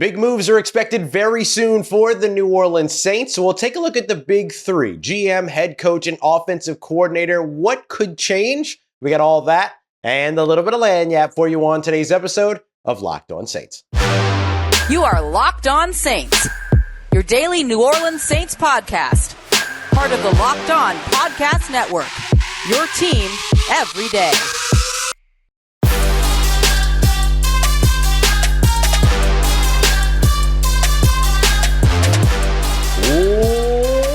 Big moves are expected very soon for the New Orleans Saints, so we'll take a look at the big three: GM, head coach, and offensive coordinator. What could change? We got all that and a little bit of lagniappe for you on today's episode of Locked On Saints. You are Locked On Saints, your daily New Orleans Saints podcast. Part of the Locked On Podcast Network, your team every day.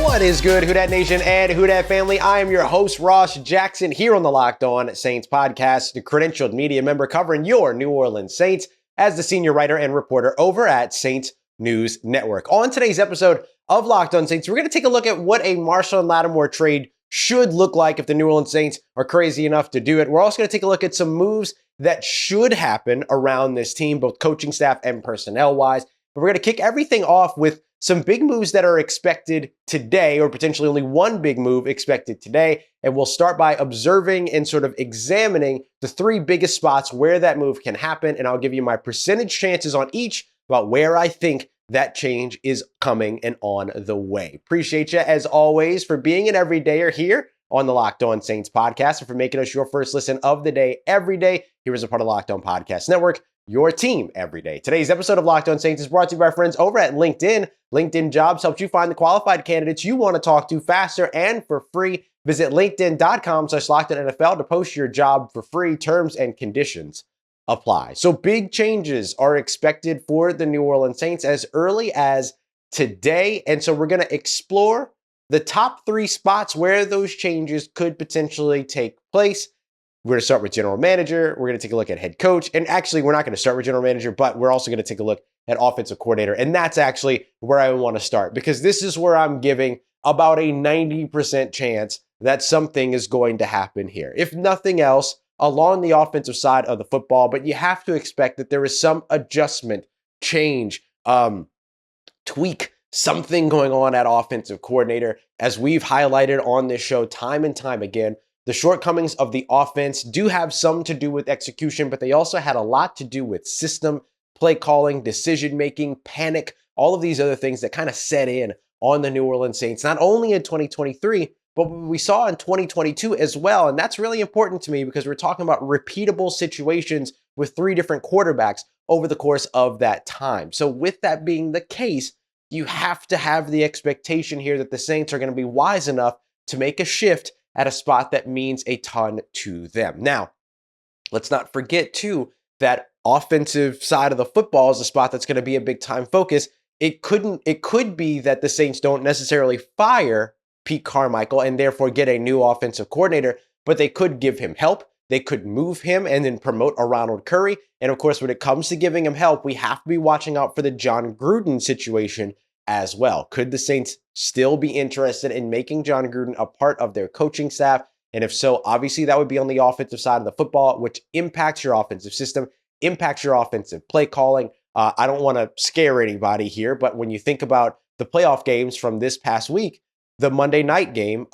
What is good, Who Dat Nation and Who Dat family? I am your host, Ross Jackson, here on the Locked On Saints podcast, the credentialed media member covering your New Orleans Saints as the senior writer and reporter over at Saints News Network. On today's episode of Locked On Saints, we're going to take a look at what a Marshon Lattimore trade should look like if the New Orleans Saints are crazy enough to do it. We're also going to take a look at some moves that should happen around this team, both coaching staff and personnel-wise. But we're going to kick everything off with some big moves that are expected today, or potentially only one big move expected today. And we'll start by observing and sort of examining the three biggest spots where that move can happen. And I'll give you my percentage chances on each about where I think that change is coming and on the way. Appreciate you, as always, for being an everydayer here on the Locked On Saints podcast and for making us your first listen of the day every day here as a part of Locked On Podcast Network, your team every day. Today's episode of Locked On Saints is brought to you by our friends over at LinkedIn. LinkedIn Jobs helps you find the qualified candidates you want to talk to faster and for free. Visit linkedin.com/LockedOnNFL to post your job for free. Terms and conditions apply. So big changes are expected for the New Orleans Saints as early as today. And so we're going to explore the top three spots where those changes could potentially take place. We're going to start with general manager. We're going to take a look at head coach. And actually, we're not going to start with general manager, but we're also going to take a look at offensive coordinator. And that's actually where I want to start, because this is where I'm giving about a 90% chance that something is going to happen here. If nothing else, along the offensive side of the football, but you have to expect that there is some adjustment, change, tweak, something going on at offensive coordinator. As we've highlighted on this show time and time again, the shortcomings of the offense do have some to do with execution, but they also had a lot to do with system, play calling, decision-making, panic, all of these other things that kind of set in on the New Orleans Saints, not only in 2023, but what we saw in 2022 as well. And that's really important to me because we're talking about repeatable situations with three different quarterbacks over the course of that time. So with that being the case, you have to have the expectation here that the Saints are going to be wise enough to make a shift at a spot that means a ton to them. Now, let's not forget too that offensive side of the football is a spot that's going to be a big time focus. It could be that the Saints don't necessarily fire Pete Carmichael and therefore get a new offensive coordinator, but they could give him help. They could move him and then promote a Ronald Curry. And of course, when it comes to giving him help, we have to be watching out for the Jon Gruden situation as well. Could the Saints still be interested in making Jon Gruden a part of their coaching staff? And if so, obviously that would be on the offensive side of the football, which impacts your offensive system, impacts your offensive play calling. I don't want to scare anybody here, but when you think about the playoff games from this past week, the Monday night game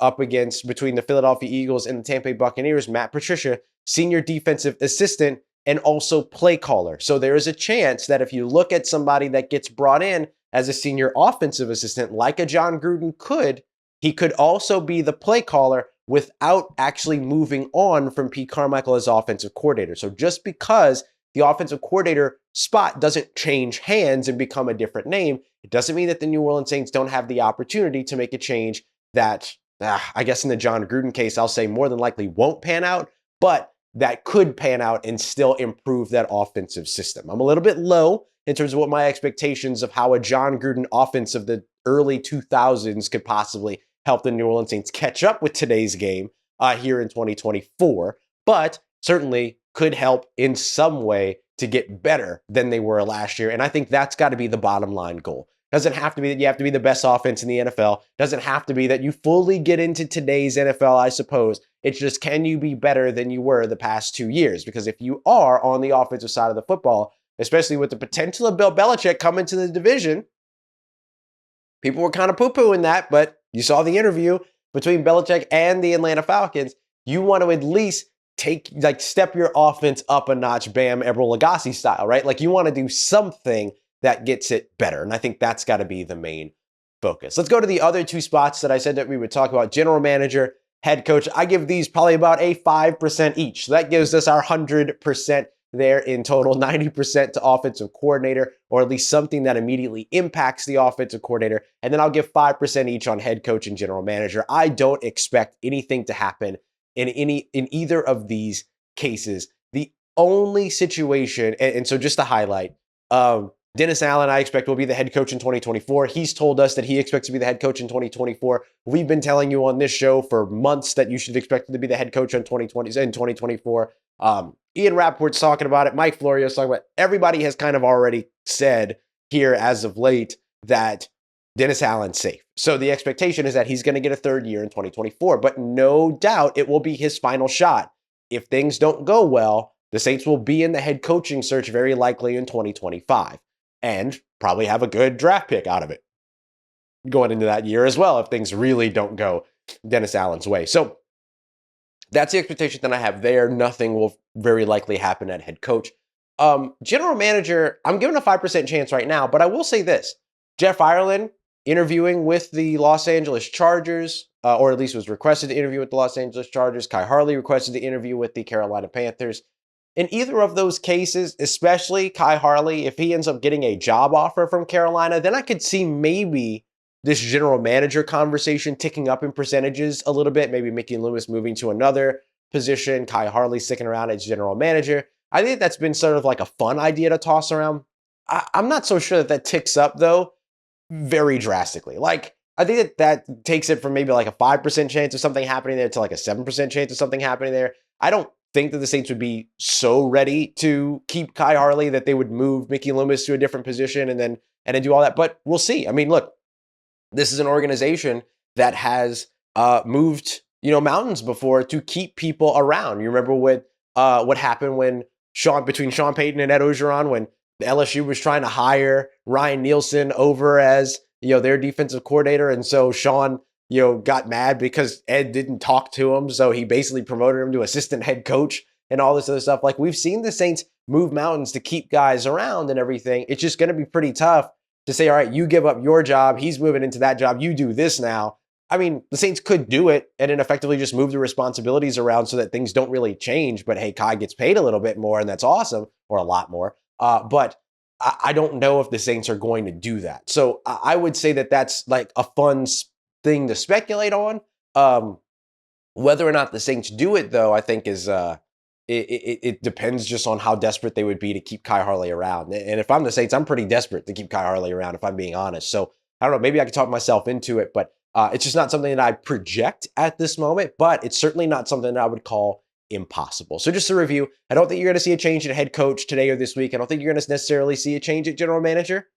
between the Philadelphia Eagles and the Tampa Bay Buccaneers, Matt Patricia, senior defensive assistant and also play caller. So there is a chance that if you look at somebody that gets brought in as a senior offensive assistant, like a Jon Gruden he could also be the play caller without actually moving on from Pete Carmichael as offensive coordinator. So just because the offensive coordinator spot doesn't change hands and become a different name, it doesn't mean that the New Orleans Saints don't have the opportunity to make a change that, I guess in the Jon Gruden case, I'll say more than likely won't pan out, but that could pan out and still improve that offensive system. I'm a little bit low in terms of what my expectations of how a Jon Gruden offense of the early 2000s could possibly help the New Orleans Saints catch up with today's game here in 2024, but certainly could help in some way to get better than they were last year. And I think that's got to be the bottom line goal. Doesn't have to be that you have to be the best offense in the NFL. Doesn't have to be that you fully get into today's NFL, I suppose. It's just, can you be better than you were the past 2 years? Because if you are on the offensive side of the football, especially with the potential of Bill Belichick coming to the division, people were kind of poo-pooing that, but you saw the interview between Belichick and the Atlanta Falcons. You want to at least step your offense up a notch, Bam Eberle Lagasse style, right? Like you want to do something that gets it better. And I think that's got to be the main focus. Let's go to the other two spots that I said that we would talk about: general manager, head coach. I give these probably about a 5% each. So that gives us our 100% there in total, 90% to offensive coordinator, or at least something that immediately impacts the offensive coordinator. And then I'll give 5% each on head coach and general manager. I don't expect anything to happen in either of these cases. The only situation, and so just to highlight, Dennis Allen, I expect, will be the head coach in 2024. He's told us that he expects to be the head coach in 2024. We've been telling you on this show for months that you should expect him to be the head coach in 2024. Ian Rappaport's talking about it. Mike Florio's talking about it. Everybody has kind of already said here as of late that Dennis Allen's safe. So the expectation is that he's going to get a third year in 2024, but no doubt it will be his final shot. If things don't go well, the Saints will be in the head coaching search very likely in 2025 and probably have a good draft pick out of it going into that year as well if things really don't go Dennis Allen's way. So that's the expectation that I have there. Nothing will very likely happen at head coach. General manager, I'm giving a 5% chance right now, but I will say this. Jeff Ireland interviewing with the Los Angeles Chargers, or at least was requested to interview with the Los Angeles Chargers. Kai Harley requested to interview with the Carolina Panthers. In either of those cases, especially Kai Harley, if he ends up getting a job offer from Carolina, then I could see maybe this general manager conversation ticking up in percentages a little bit, maybe Mickey Loomis moving to another position, Kai Harley sticking around as general manager. I think that's been sort of like a fun idea to toss around. I'm not so sure that ticks up, though, very drastically. Like, I think that takes it from maybe like a 5% chance of something happening there to like a 7% chance of something happening there. I don't think that the Saints would be so ready to keep Kai Harley that they would move Mickey Loomis to a different position and then do all that. But we'll see. I mean, look, this is an organization that has moved, mountains before to keep people around. You remember what happened when between Sean Payton and Ed Orgeron when LSU was trying to hire Ryan Nielsen over as their defensive coordinator, and so Sean got mad because Ed didn't talk to him, so he basically promoted him to assistant head coach and all this other stuff. Like, we've seen the Saints move mountains to keep guys around and everything. It's just going to be pretty tough to say, all right, you give up your job, he's moving into that job, you do this now. I mean, the Saints could do it and then effectively just move the responsibilities around so that things don't really change. But hey, Kai gets paid a little bit more, and that's awesome, or a lot more. But I don't know if the Saints are going to do that. So I would say that that's like a fun thing to speculate on. Whether or not the Saints do it, though, I think is it depends just on how desperate they would be to keep Kai Harley around. And if I'm the Saints, I'm pretty desperate to keep Kai Harley around, if I'm being honest. So I don't know, maybe I could talk myself into it, but it's just not something that I project at this moment, but it's certainly not something that I would call impossible. So just to review, I don't think you're going to see a change at head coach today or this week. I don't think you're going to necessarily see a change at general manager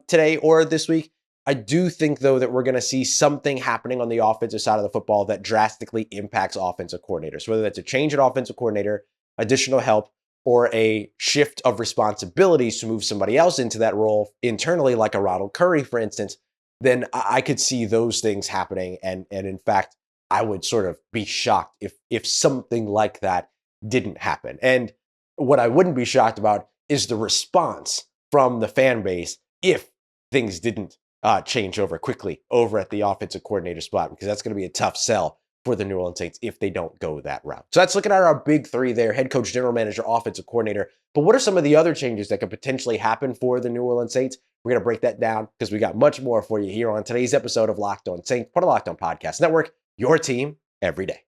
today or this week. I do think, though, that we're going to see something happening on the offensive side of the football that drastically impacts offensive coordinators, whether that's a change at offensive coordinator, additional help, or a shift of responsibilities to move somebody else into that role internally, like a Ronald Curry, for instance. Then I could see those things happening. And in fact, I would sort of be shocked if something like that didn't happen. And what I wouldn't be shocked about is the response from the fan base if things didn't change over quickly over at the offensive coordinator spot, because that's going to be a tough sell for the New Orleans Saints if they don't go that route. So that's looking at our big three there: head coach, general manager, offensive coordinator. But what are some of the other changes that could potentially happen for the New Orleans Saints? We're going to break that down because we got much more for you here on today's episode of Locked On Saints, part of Locked On Podcast Network, your team every day.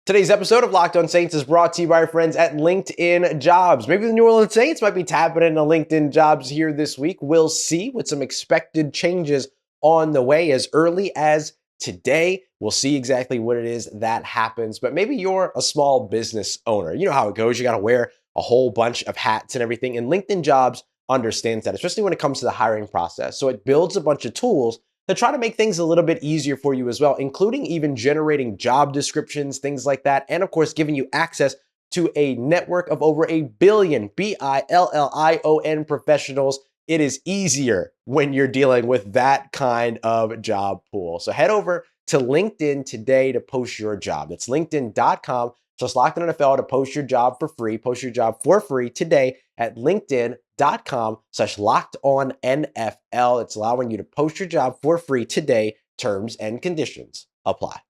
Today's episode of Locked On Saints is brought to you by our friends at LinkedIn Jobs. Maybe the New Orleans Saints might be tapping into LinkedIn Jobs here this week. We'll see, with some expected changes on the way as early as today. We'll see exactly what it is that happens. But maybe you're a small business owner. You know how it goes. You got to wear a whole bunch of hats and everything. And LinkedIn Jobs understands that, especially when it comes to the hiring process. So it builds a bunch of tools to try to make things a little bit easier for you as well, including even generating job descriptions, things like that. And of course, giving you access to a network of over 1 billion BILLION professionals. It is easier when you're dealing with that kind of job pool. So head over to LinkedIn today to post your job. That's linkedin.com So it's Locked On NFL to post your job for free. Post your job for free today at linkedin.com/lockedonnfl. It's allowing you to post your job for free today. Terms and conditions apply.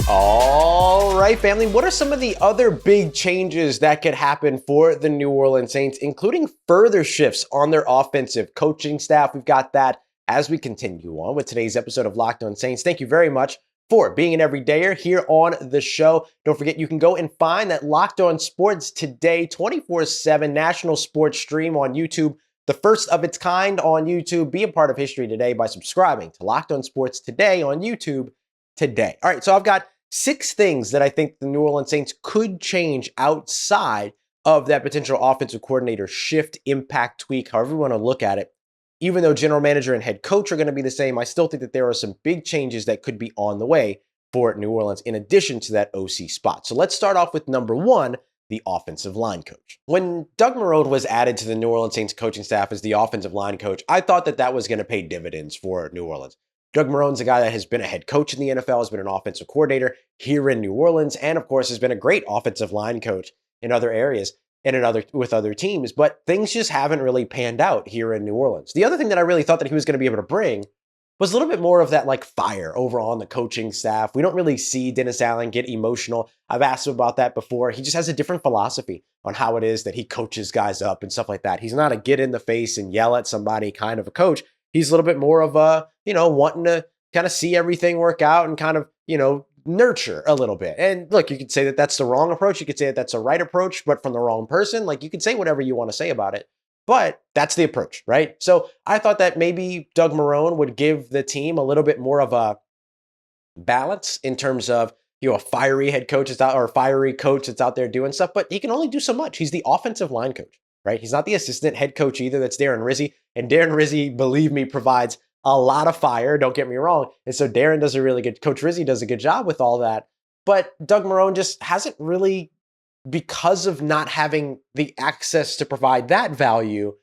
All right, family. What are some of the other big changes that could happen for the New Orleans Saints, including further shifts on their offensive coaching staff? We've got that as we continue on with today's episode of Locked On Saints. Thank you very much for being an everydayer here on the show. Don't forget, you can go and find that Locked On Sports Today 24/7 national sports stream on YouTube, the first of its kind on YouTube. Be a part of history today by subscribing to Locked On Sports Today on YouTube today. All right, so I've got 6 things that I think the New Orleans Saints could change outside of that potential offensive coordinator shift, impact, tweak, however you want to look at it. Even though general manager and head coach are going to be the same, I still think that there are some big changes that could be on the way for New Orleans in addition to that OC spot. So let's start off with number 1, the offensive line coach. When Doug Marrone was added to the New Orleans Saints coaching staff as the offensive line coach, I thought that that was going to pay dividends for New Orleans. Doug Marrone's a guy that has been a head coach in the NFL, has been an offensive coordinator here in New Orleans, and of course has been a great offensive line coach in other areas and with other teams, but things just haven't really panned out here in New Orleans. The other thing that I really thought that he was going to be able to bring was a little bit more of that like fire over on the coaching staff. We don't really see Dennis Allen get emotional. I've asked him about that before. He just has a different philosophy on how it is that he coaches guys up and stuff like that. He's not a get in the face and yell at somebody kind of a coach. He's a little bit more of a, wanting to kind of see everything work out and kind of, nurture a little bit. And look, you could say that that's the wrong approach. You could say that that's the right approach, but from the wrong person. Like, you could say whatever you want to say about it, but that's the approach, right? So I thought that maybe Doug Marrone would give the team a little bit more of a balance in terms of, a fiery head coach that's out, or a fiery coach that's out there doing stuff, but he can only do so much. He's the offensive line coach, right? He's not the assistant head coach either. That's Darren Rizzi. And Darren Rizzi, believe me, provides a lot of fire, don't get me wrong. And so Darren does a really good, Coach Rizzi does a good job with all that. But Doug Marrone just hasn't really, because of not having the access to provide that value,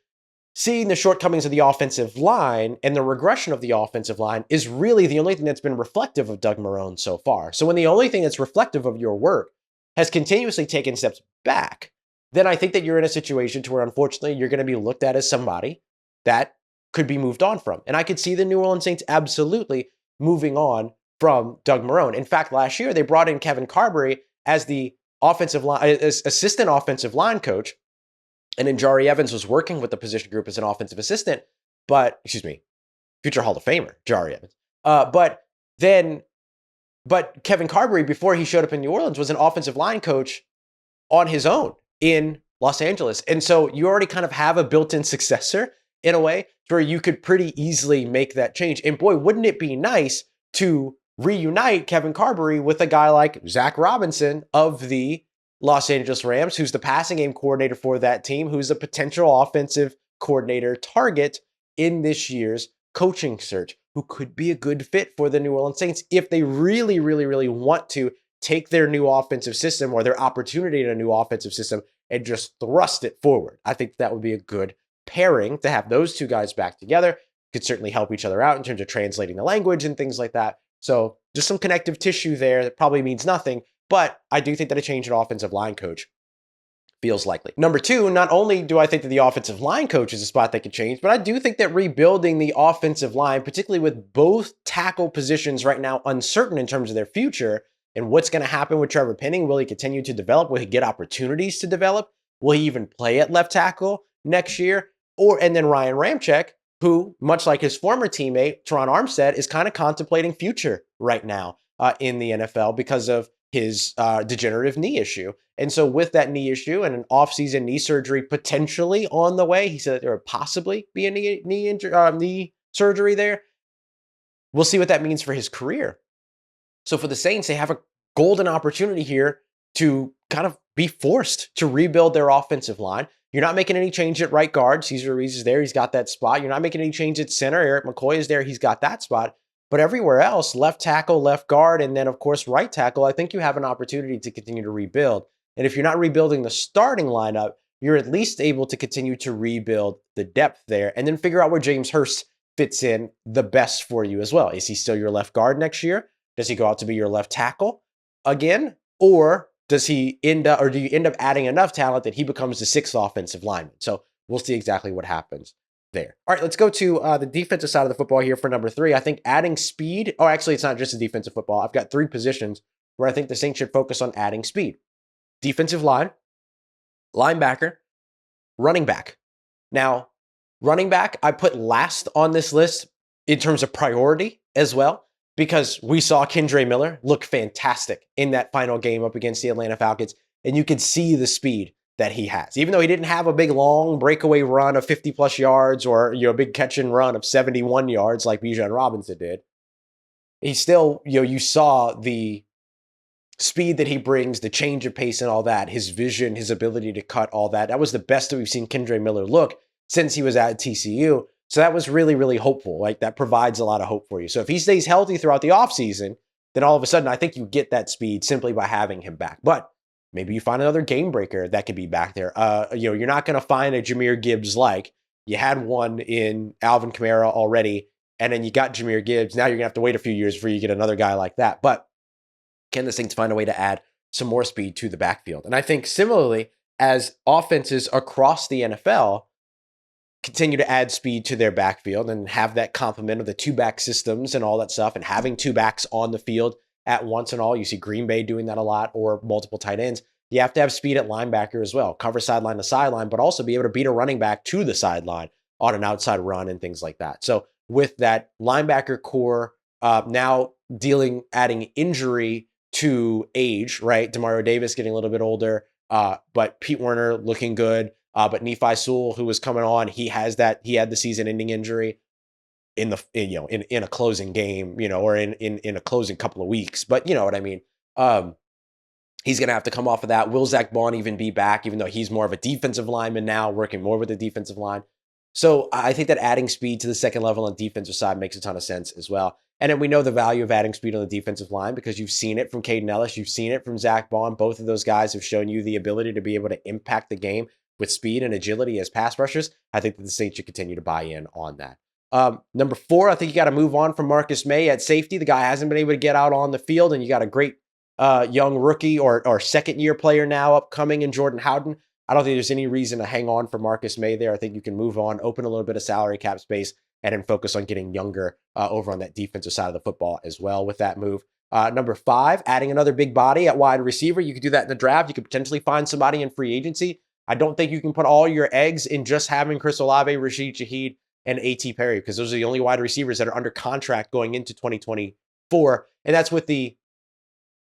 seeing the shortcomings of the offensive line and the regression of the offensive line is really the only thing that's been reflective of Doug Marrone so far. So when the only thing that's reflective of your work has continuously taken steps back, then I think that you're in a situation to where, unfortunately, you're going to be looked at as somebody that could be moved on from. And I could see the New Orleans Saints absolutely moving on from Doug Marrone. In fact, last year, they brought in Kevin Carberry as the assistant offensive line coach. And then Jari Evans was working with the position group as an offensive assistant, future Hall of Famer, Jari Evans. But Kevin Carberry, before he showed up in New Orleans, was an offensive line coach on his own in Los Angeles. And so you already kind of have a built-in successor in a way where you could pretty easily make that change. And boy, wouldn't it be nice to reunite Kevin Carberry with a guy like Zach Robinson of the Los Angeles Rams, who's the passing game coordinator for that team, who's a potential offensive coordinator target in this year's coaching search, who could be a good fit for the New Orleans Saints if they really, really, really want to take their new offensive system or their opportunity in a new offensive system and just thrust it forward. I think that would be a good pairing to have those two guys back together. Could certainly help each other out in terms of translating the language and things like that. So just some connective tissue there that probably means nothing, but I do think that a change in offensive line coach feels likely. Number 2, not only do I think that the offensive line coach is a spot that could change, but I do think that rebuilding the offensive line, particularly with both tackle positions right now uncertain in terms of their future and what's going to happen with Trevor Penning, will he continue to develop? Will he get opportunities to develop? Will he even play at left tackle next year? And then Ryan Ramczyk, who, much like his former teammate, Teron Armstead, is kind of contemplating future right now in the NFL because of his degenerative knee issue. And so with that knee issue and an offseason knee surgery potentially on the way, he said that there would possibly be a knee surgery there. We'll see what that means for his career. So for the Saints, they have a golden opportunity here to kind of be forced to rebuild their offensive line. You're not making any change at right guard. Cesar Ruiz is there. He's got that spot. You're not making any change at center. Eric McCoy is there. He's got that spot. But everywhere else, left tackle, left guard, and then, of course, right tackle, I think you have an opportunity to continue to rebuild. And if you're not rebuilding the starting lineup, you're at least able to continue to rebuild the depth there and then figure out where James Hurst fits in the best for you as well. Is he still your left guard next year? Does he go out to be your left tackle again? Or do you end up adding enough talent that he becomes the sixth offensive lineman? So we'll see exactly what happens there. All right, let's go to the defensive side of the football here for number 3. I think adding speed. Oh, actually, it's not just a defensive football. I've got 3 positions where I think the Saints should focus on adding speed: defensive line, linebacker, running back. Now, running back, I put last on this list in terms of priority as well, because we saw Kendre Miller look fantastic in that final game up against the Atlanta Falcons, and you could see the speed that he has. Even though he didn't have a big long breakaway run of 50 plus yards or a big catch and run of 71 yards like Bijan Robinson did, he still, you saw the speed that he brings, the change of pace and all that, his vision, his ability to cut, all that. That was the best that we've seen Kendre Miller look since he was at TCU. So that was really, really hopeful. Like, that provides a lot of hope for you. So if he stays healthy throughout the offseason, then all of a sudden I think you get that speed simply by having him back. But maybe you find another game breaker that could be back there. You're not going to find a Jahmyr Gibbs like you had one in Alvin Kamara already, and then you got Jahmyr Gibbs. Now you're going to have to wait a few years before you get another guy like that. But can the Saints find a way to add some more speed to the backfield? And I think similarly, as offenses across the NFL continue to add speed to their backfield and have that complement of the 2-back systems and all that stuff, and having 2 backs on the field at once and all, you see Green Bay doing that a lot, or multiple tight ends. You have to have speed at linebacker as well, cover sideline to sideline, but also be able to beat a running back to the sideline on an outside run and things like that. So with that linebacker core now adding injury to age, right? Demario Davis getting a little bit older, but Pete Werner looking good. But Nephi Sewell, who was coming on, he had the season-ending injury in a closing game, or in a closing couple of weeks. But you know what I mean. He's going to have to come off of that. Will Zach Bond even be back, even though he's more of a defensive lineman now, working more with the defensive line? So I think that adding speed to the second level on the defensive side makes a ton of sense as well. And then we know the value of adding speed on the defensive line because you've seen it from Caden Ellis. You've seen it from Zach Bond. Both of those guys have shown you the ability to be able to impact the game with speed and agility as pass rushers. I think that the Saints should continue to buy in on that. Number 4, I think you got to move on from Marcus May at safety. The guy hasn't been able to get out on the field, and you got a great young rookie or second-year player now upcoming in Jordan Howden. I don't think there's any reason to hang on for Marcus May there. I think you can move on, open a little bit of salary cap space, and then focus on getting younger over on that defensive side of the football as well with that move. Number 5, adding another big body at wide receiver. You could do that in the draft. You could potentially find somebody in free agency. I don't think you can put all your eggs in just having Chris Olave, Rashid Shaheed, and A.T. Perry, because those are the only wide receivers that are under contract going into 2024. And that's with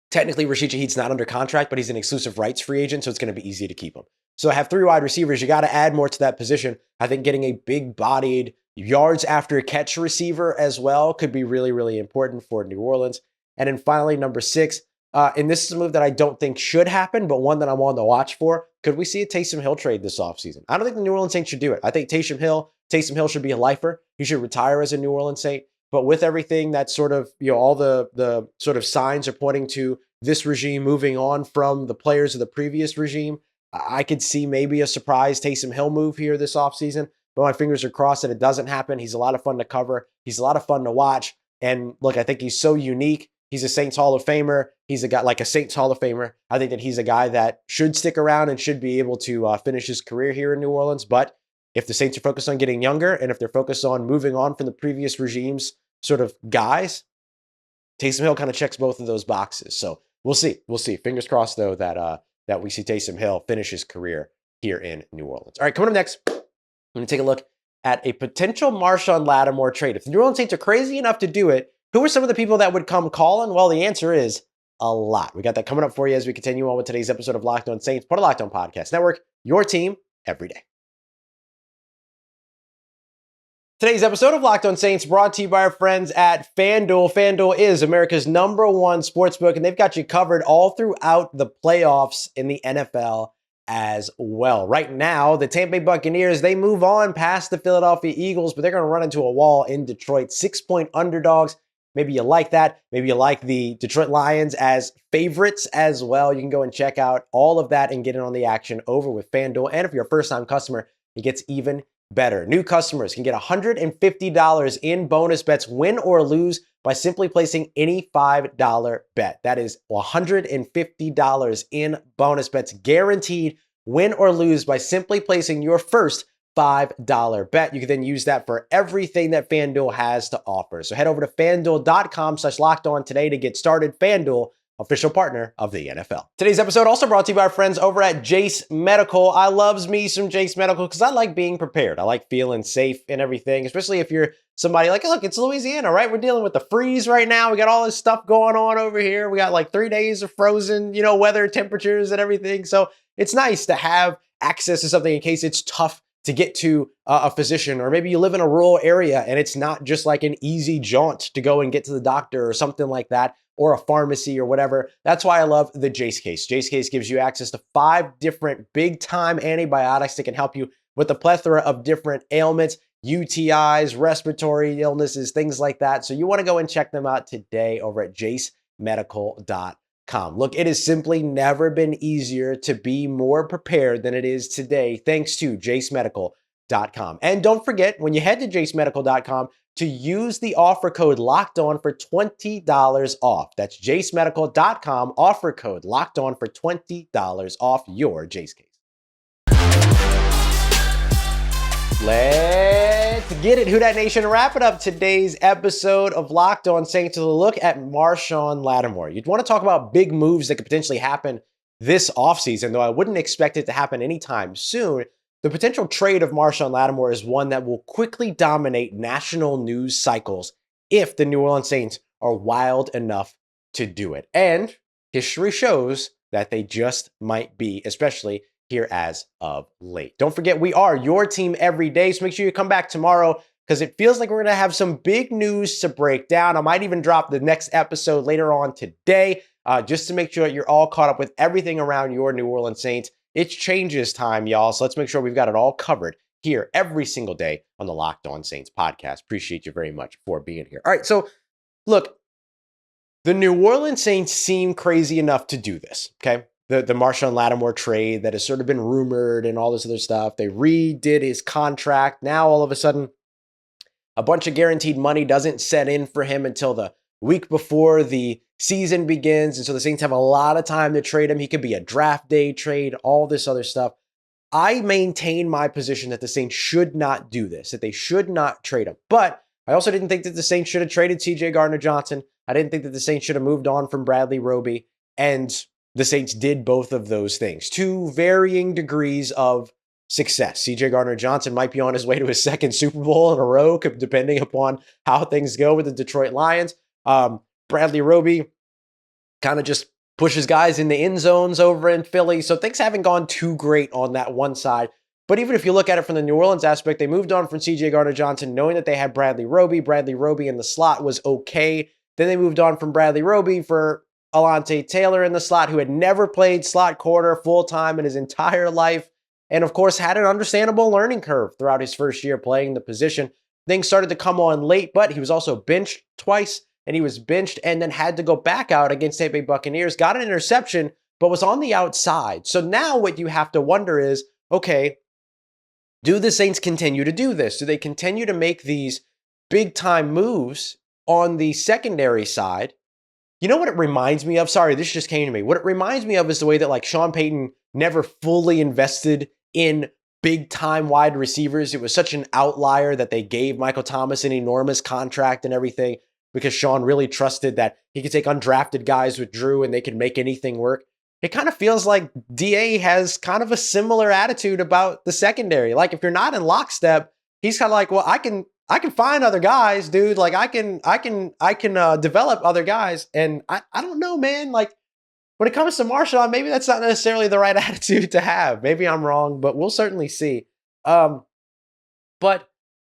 technically Rashid Shaheed's not under contract, but he's an exclusive rights free agent, so it's going to be easy to keep him. So I have 3 wide receivers. You got to add more to that position. I think getting a big-bodied yards after catch receiver as well could be really, really important for New Orleans. And then finally, number 6, and this is a move that I don't think should happen, but one that I'm on the watch for. Could we see a Taysom Hill trade this offseason? I don't think the New Orleans Saints should do it. I think Taysom Hill should be a lifer. He should retire as a New Orleans Saint. But with everything that sort of, all the sort of signs are pointing to this regime moving on from the players of the previous regime, I could see maybe a surprise Taysom Hill move here this offseason. But my fingers are crossed that it doesn't happen. He's a lot of fun to cover. He's a lot of fun to watch. And look, I think he's so unique. He's a Saints Hall of Famer. He's a guy like a Saints Hall of Famer. I think that he's a guy that should stick around and should be able to finish his career here in New Orleans. But if the Saints are focused on getting younger and if they're focused on moving on from the previous regime's sort of guys, Taysom Hill kind of checks both of those boxes. So we'll see. We'll see. Fingers crossed, though, that we see Taysom Hill finish his career here in New Orleans. All right, coming up next, I'm going to take a look at a potential Marshon Lattimore trade. If the New Orleans Saints are crazy enough to do it, who are some of the people that would come calling? Well, the answer is a lot. We got that coming up for you as we continue on with today's episode of Locked On Saints, part of Locked On Podcast Network, your team every day. Today's episode of Locked On Saints brought to you by our friends at FanDuel. FanDuel is America's #1 sportsbook, and they've got you covered all throughout the playoffs in the NFL as well. Right now, the Tampa Bay Buccaneers, they move on past the Philadelphia Eagles, but they're going to run into a wall in Detroit. 6-point underdogs. Maybe you like that. Maybe you like the Detroit Lions as favorites as well. You can go and check out all of that and get in on the action over with FanDuel. And if you're a first-time customer, it gets even better. New customers can get $150 in bonus bets, win or lose, by simply placing any $5 bet. That is $150 in bonus bets, guaranteed win or lose, by simply placing your first $5 bet. You can then use that for everything that FanDuel has to offer. So head over to FanDuel.com/lockedon today to get started. FanDuel, official partner of the NFL. Today's episode also brought to you by our friends over at Jace Medical. I loves me some Jace Medical because I like being prepared. I like feeling safe and everything, especially if you're somebody like, look, it's Louisiana, right? We're dealing with the freeze right now. We got all this stuff going on over here. We got like 3 days of frozen, weather, temperatures and everything. So it's nice to have access to something in case it's tough to get to a physician, or maybe you live in a rural area and it's not just like an easy jaunt to go and get to the doctor or something like that, or a pharmacy or whatever. That's why I love the Jace Case. Jace Case gives you access to 5 different big-time antibiotics that can help you with a plethora of different ailments, UTIs, respiratory illnesses, things like that. So you want to go and check them out today over at jacemedical.com. Look, it has simply never been easier to be more prepared than it is today, thanks to jacemedical.com. And don't forget, when you head to jacemedical.com, to use the offer code LOCKEDON for $20 off. That's jacemedical.com, offer code LOCKEDON for $20 off your Jace Case. Let's get it, Who Dat Nation. Wrapping up today's episode of Locked On Saints with a look at Marshon Lattimore. You'd want to talk about big moves that could potentially happen this offseason, though I wouldn't expect it to happen anytime soon. The potential trade of Marshon Lattimore is one that will quickly dominate national news cycles if the New Orleans Saints are wild enough to do it. And history shows that they just might be, especially here as of late. Don't forget, we are your team every day, so make sure you come back tomorrow because it feels like we're going to have some big news to break down. I might even drop the next episode later on today just to make sure that you're all caught up with everything around your New Orleans Saints. It's changes time, y'all, so let's make sure we've got it all covered here every single day on the Locked On Saints podcast. Appreciate you very much for being here. All right, so look, the New Orleans Saints seem crazy enough to do this, okay? The Marshon Lattimore trade that has sort of been rumored and all this other stuff. They redid his contract. Now, all of a sudden, a bunch of guaranteed money doesn't set in for him until the week before the season begins. And so the Saints have a lot of time to trade him. He could be a draft day trade, all this other stuff. I maintain my position that the Saints should not do this, that they should not trade him. But I also didn't think that the Saints should have traded CJ Gardner-Johnson. I didn't think that the Saints should have moved on from Bradley Roby. And the Saints did both of those things to varying degrees of success. CJ Gardner-Johnson might be on his way to his second Super Bowl in a row, depending upon how things go with the Detroit Lions. Bradley Roby kind of just pushes guys in the end zones over in Philly. So things haven't gone too great on that one side. But even if you look at it from the New Orleans aspect, they moved on from CJ Gardner-Johnson knowing that they had Bradley Roby. Bradley Roby in the slot was okay. Then they moved on from Bradley Roby for Alontae Taylor in the slot, who had never played slot corner full-time in his entire life. And of course, had an understandable learning curve throughout his first year playing the position. Things started to come on late, but he was also benched twice. And he was benched and then had to go back out against Tampa Bay Buccaneers, got an interception, but was on the outside. So now what you have to wonder is, okay, do the Saints continue to do this? Do they continue to make these big-time moves on the secondary side? You know what it reminds me of? Sorry, this just came to me. What it reminds me of is the way that like Sean Payton never fully invested in big-time wide receivers. It was such an outlier that they gave Michael Thomas an enormous contract and everything, because Sean really trusted that he could take undrafted guys with Drew and they could make anything work. It kind of feels like DA has kind of a similar attitude about the secondary. Like if you're not in lockstep, he's kind of like, well, I can find other guys, dude. Like I can develop other guys. And I don't know, man. Like when it comes to Marshon, maybe that's not necessarily the right attitude to have. Maybe I'm wrong, but we'll certainly see. But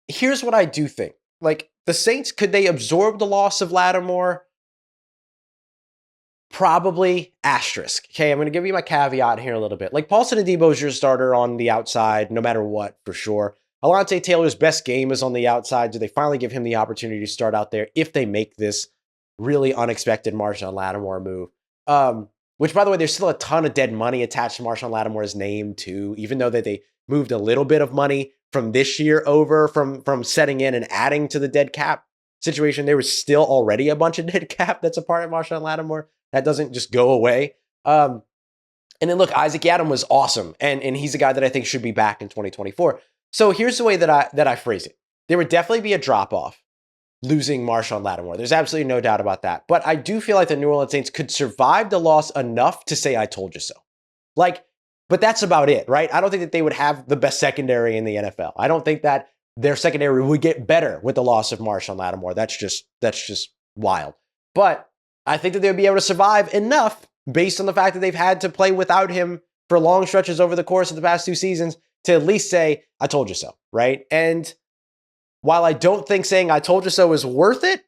here's what I do think. Like, the Saints, could they absorb the loss of Lattimore? Probably asterisk. Okay, I'm going to give you my caveat here a little bit. Like, Paulson Adebo is your starter on the outside, no matter what, for sure. Alontae Taylor's best game is on the outside. Do they finally give him the opportunity to start out there if they make this really unexpected Marshon Lattimore move? Which, by the way, there's still a ton of dead money attached to Marshon Lattimore's name, too, even though that they moved a little bit of money from this year over from setting in and adding to the dead cap situation. There was still already a bunch of dead cap that's a part of Marshon Lattimore. That doesn't just go away. And then look, Isaac Yiadom was awesome. And he's a guy that I think should be back in 2024. So here's the way that I phrase it. There would definitely be a drop-off losing Marshon Lattimore. There's absolutely no doubt about that. But I do feel like the New Orleans Saints could survive the loss enough to say, I told you so. But that's about it, right? I don't think that they would have the best secondary in the NFL. I don't think that their secondary would get better with the loss of Marshon Lattimore. That's just wild. But I think that they would be able to survive enough based on the fact that they've had to play without him for long stretches over the course of the past 2 seasons to at least say, I told you so, right? And while I don't think saying I told you so is worth it,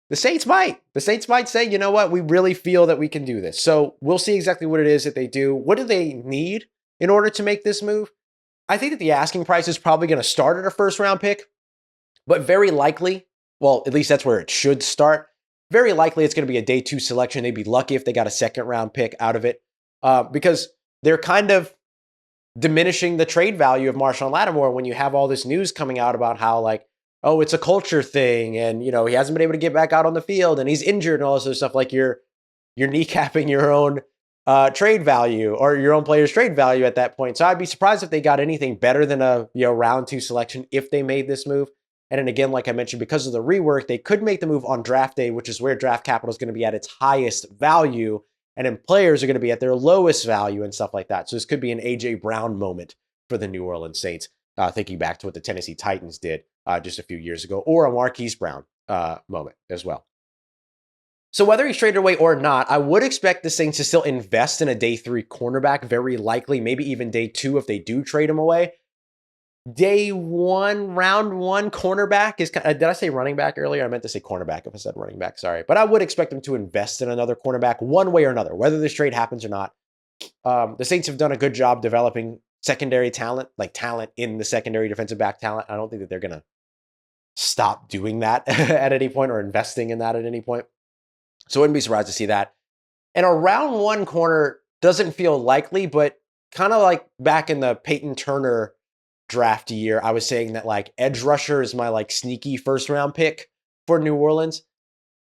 the Saints might. The Saints might say, you know what, we really feel that we can do this. So we'll see exactly what it is that they do. What do they need in order to make this move? I think that the asking price is probably going to start at a first-round pick, but very likely, well, at least that's where it should start. Very likely it's going to be a day 2 selection. They'd be lucky if they got a second-round pick out of it because they're kind of diminishing the trade value of Marshon Lattimore when you have all this news coming out about how, like, oh, it's a culture thing, and he hasn't been able to get back out on the field, and he's injured, and all this other stuff. Like you're kneecapping your own trade value or your own player's trade value at that point. So I'd be surprised if they got anything better than a round 2 selection if they made this move. And then again, like I mentioned, because of the rework, they could make the move on draft day, which is where draft capital is going to be at its highest value, and then players are going to be at their lowest value and stuff like that. So this could be an A.J. Brown moment for the New Orleans Saints, thinking back to what the Tennessee Titans did just a few years ago, or a Marquise Brown moment as well. So whether he's traded away or not, I would expect the Saints to still invest in a day 3 cornerback, very likely, maybe even day 2 if they do trade him away. Day 1, round 1 cornerback is, did I say running back earlier? I meant to say cornerback if I said running back, sorry. But I would expect them to invest in another cornerback one way or another, whether this trade happens or not. The Saints have done a good job developing secondary talent, like talent in the secondary defensive back talent. I don't think that they're going to stop doing that at any point or investing in that at any point. So I wouldn't be surprised to see that. And a round 1 corner doesn't feel likely, but kind of like back in the Peyton Turner draft year, I was saying that like edge rusher is my like sneaky first round pick for New Orleans.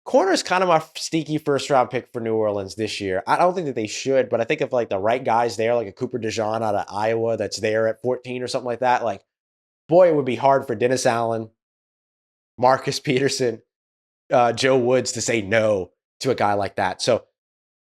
Corner is kind of my sneaky first round pick for New Orleans this year. I don't think that they should, but I think if like the right guys there, like a Cooper DeJean out of Iowa that's there at 14 or something like that, like boy, it would be hard for Dennis Allen, Marcus Peterson, Joe Woods to say no to a guy like that. So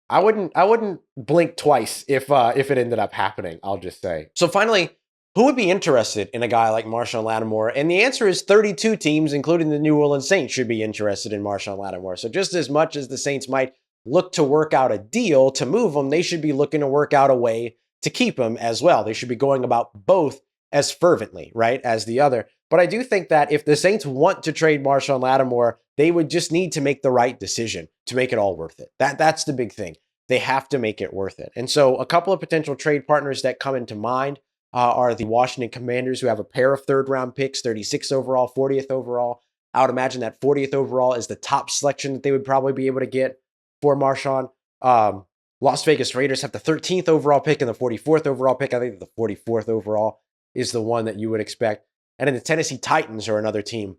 I wouldn't blink twice if it ended up happening, I'll just say. So finally, who would be interested in a guy like Marshon Lattimore? And the answer is 32 teams, including the New Orleans Saints, should be interested in Marshon Lattimore. So just as much as the Saints might look to work out a deal to move him, they should be looking to work out a way to keep him as well. They should be going about both as fervently, right, as the other. But I do think that if the Saints want to trade Marshon Lattimore, they would just need to make the right decision to make it all worth it. That's the big thing. They have to make it worth it. And so a couple of potential trade partners that come into mind are the Washington Commanders, who have a pair of third-round picks, 36th overall, 40th overall. I would imagine that 40th overall is the top selection that they would probably be able to get for Marshon. Las Vegas Raiders have the 13th overall pick and the 44th overall pick. I think the 44th overall is the one that you would expect. And then the Tennessee Titans are another team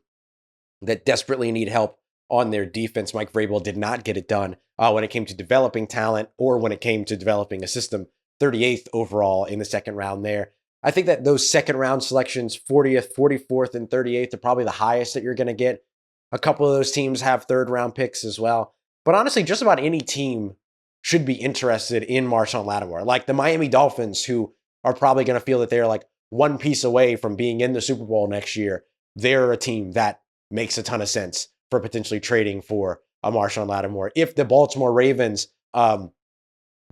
that desperately need help on their defense. Mike Vrabel did not get it done when it came to developing talent or when it came to developing a system. 38th overall in the second round there. I think that those second round selections, 40th, 44th, and 38th, are probably the highest that you're going to get. A couple of those teams have third round picks as well. But honestly, just about any team should be interested in Marshon Lattimore. Like the Miami Dolphins, who are probably going to feel that they're like one piece away from being in the Super Bowl next year. They're a team that makes a ton of sense for potentially trading for a Marshon Lattimore. If the Baltimore Ravens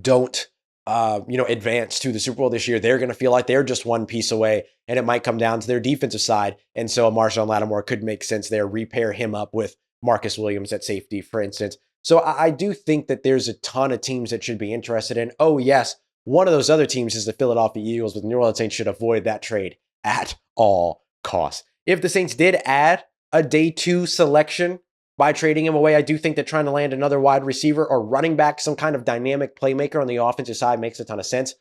don't advance to the Super Bowl this year, they're going to feel like they're just one piece away, and it might come down to their defensive side. And so a Marshon Lattimore could make sense there, repair him up with Marcus Williams at safety, for instance. So I do think that there's a ton of teams that should be interested in. Oh, yes, one of those other teams is the Philadelphia Eagles, but the New Orleans Saints should avoid that trade at all costs. If the Saints did add a day 2 selection by trading him away, I do think that trying to land another wide receiver or running back, some kind of dynamic playmaker on the offensive side, makes a ton of sense.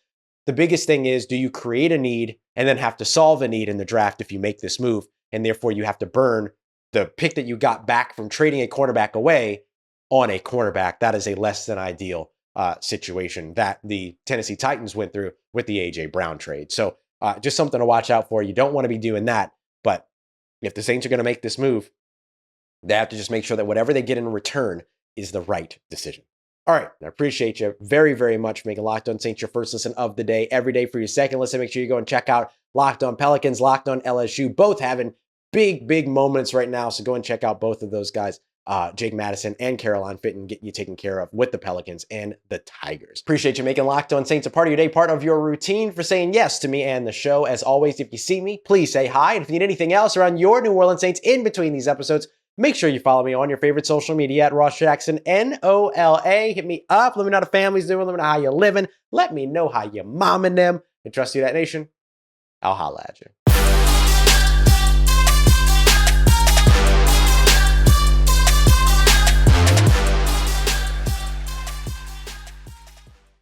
the biggest thing is, do you create a need and then have to solve a need in the draft if you make this move? And therefore you have to burn the pick that you got back from trading a cornerback away on a cornerback. That is a less than ideal situation that the Tennessee Titans went through with the A.J. Brown trade. So just something to watch out for. You don't want to be doing that. But if the Saints are going to make this move, they have to just make sure that whatever they get in return is the right decision. All right. I appreciate you very, very much for making Locked On Saints your first listen of the day. Every day for your second listen, make sure you go and check out Locked On Pelicans, Locked On LSU, both having big, big moments right now. So go and check out both of those guys, Jake Madison and Caroline Fitton, get you taken care of with the Pelicans and the Tigers. Appreciate you making Locked On Saints a part of your day, part of your routine, for saying yes to me and the show. As always, if you see me, please say hi. And if you need anything else around your New Orleans Saints in between these episodes, make sure you follow me on your favorite social media at Ross Jackson, NOLA. Hit me up. Let me know how the family's doing. Let me know how you're living. Let me know how you're momming them. And trust you, that nation. I'll holla at you.